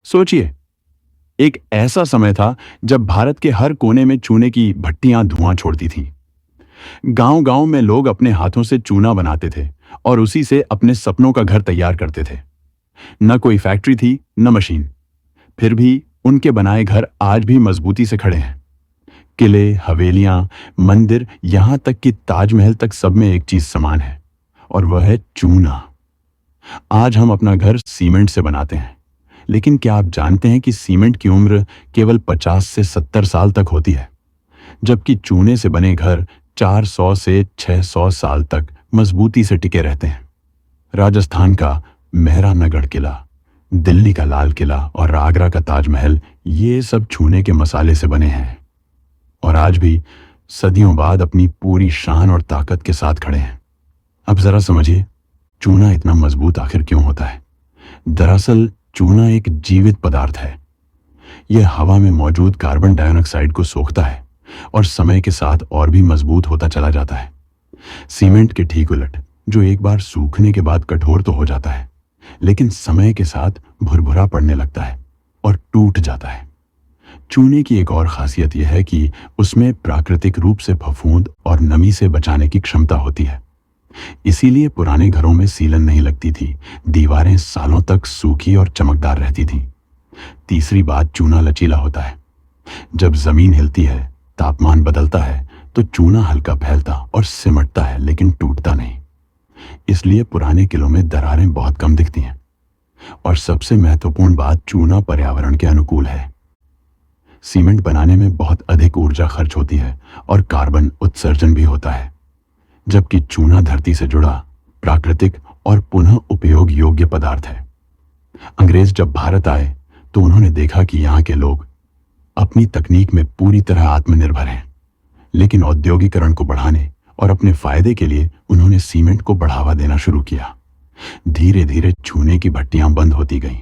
सोचिए, एक ऐसा समय था जब भारत के हर कोने में चूने की भट्टियां धुआं छोड़ती थीं। गांव-गांव में लोग अपने हाथों से चूना बनाते थे और उसी से अपने सपनों का घर तैयार करते थे। न कोई फैक्ट्री थी, न मशीन। फिर भी उनके बनाए घर आज भी मजबूती से खड़े हैं। किले, हवेलियां, मंदिर, यहां तक कि ताजमहल तक सब में एक चीज समान है, और वह है चूना। आज हम अपना घर सीमेंट से बनाते हैं, लेकिन क्या आप जानते हैं कि सीमेंट की उम्र केवल 50 से 70 साल तक होती है, जबकि चूने से बने घर 400 से 600 साल तक मजबूती से टिके रहते हैं। राजस्थान का मेहरानगढ़ किला, दिल्ली का लाल किला और आगरा का ताजमहल, ये सब चूने के मसाले से बने हैं और आज भी सदियों बाद अपनी पूरी शान और ताकत के साथ खड़े हैं। अब जरा समझिए, चूना इतना मजबूत आखिर क्यों होता है? दरअसल चूना एक जीवित पदार्थ है। यह हवा में मौजूद कार्बन डाइऑक्साइड को सोखता है और समय के साथ और भी मजबूत होता चला जाता है। सीमेंट के ठीक उलट, जो एक बार सूखने के बाद कठोर तो हो जाता है, लेकिन समय के साथ भुरभुरा पड़ने लगता है और टूट जाता है। चूने की एक और खासियत यह है कि उसमें प्राकृतिक रूप से फफूंद और नमी से बचाने की क्षमता होती है। इसीलिए पुराने घरों में सीलन नहीं लगती थी, दीवारें सालों तक सूखी और चमकदार रहती थीं। तीसरी बात, चूना लचीला होता है। जब जमीन हिलती है, तापमान बदलता है, तो चूना हल्का फैलता और सिमटता है, लेकिन टूटता नहीं। इसलिए पुराने किलों में दरारें बहुत कम दिखती हैं। और सबसे महत्वपूर्ण बात, चूना पर्यावरण के अनुकूल है। सीमेंट बनाने में बहुत अधिक ऊर्जा खर्च होती है और कार्बन उत्सर्जन भी होता है, जबकि चूना धरती से जुड़ा प्राकृतिक और पुनः उपयोग योग्य पदार्थ है। अंग्रेज जब भारत आए तो उन्होंने देखा कि यहाँ के लोग अपनी तकनीक में पूरी तरह आत्मनिर्भर हैं, लेकिन औद्योगिकरण को बढ़ाने और अपने फायदे के लिए उन्होंने सीमेंट को बढ़ावा देना शुरू किया। धीरे धीरे चूने की भट्टियां बंद होती गईं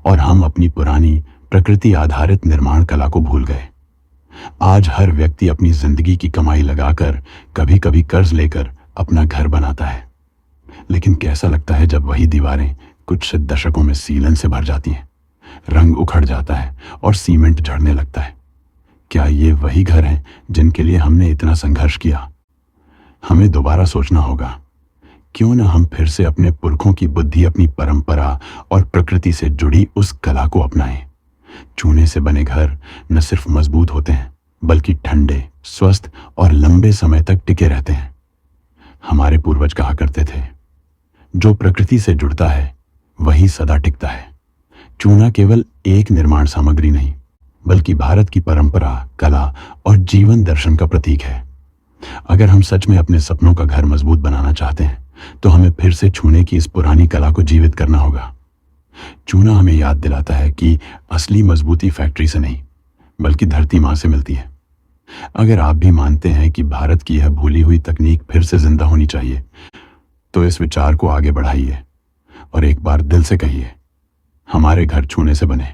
और हम अपनी पुरानी प्रकृति आधारित निर्माण कला को भूल गए। आज हर व्यक्ति अपनी जिंदगी की कमाई लगाकर, कभी कभी कर्ज लेकर अपना घर बनाता है, लेकिन कैसा लगता है जब वही दीवारें कुछ दशकों में सीलन से भर जाती हैं, रंग उखड़ जाता है और सीमेंट झड़ने लगता है। क्या ये वही घर हैं जिनके लिए हमने इतना संघर्ष किया? हमें दोबारा सोचना होगा। क्यों न हम फिर से अपने पुरखों की बुद्धि, अपनी परंपरा और प्रकृति से जुड़ी उस कला को अपनाएं। चूने से बने घर न सिर्फ मजबूत होते हैं, बल्कि ठंडे, स्वस्थ और लंबे समय तक टिके रहते हैं। हमारे पूर्वज कहा करते थे, जो प्रकृति से जुड़ता है वही सदा टिकता है। चूना केवल एक निर्माण सामग्री नहीं, बल्कि भारत की परंपरा, कला और जीवन दर्शन का प्रतीक है। अगर हम सच में अपने सपनों का घर मजबूत बनाना चाहते हैं, तो हमें फिर से चूने की इस पुरानी कला को जीवित करना होगा। चूना हमें याद दिलाता है कि असली मजबूती फैक्ट्री से नहीं, बल्कि धरती मां से मिलती है। अगर आप भी मानते हैं कि भारत की यह भूली हुई तकनीक फिर से जिंदा होनी चाहिए, तो इस विचार को आगे बढ़ाइए और एक बार दिल से कहिए, हमारे घर चूने से बने।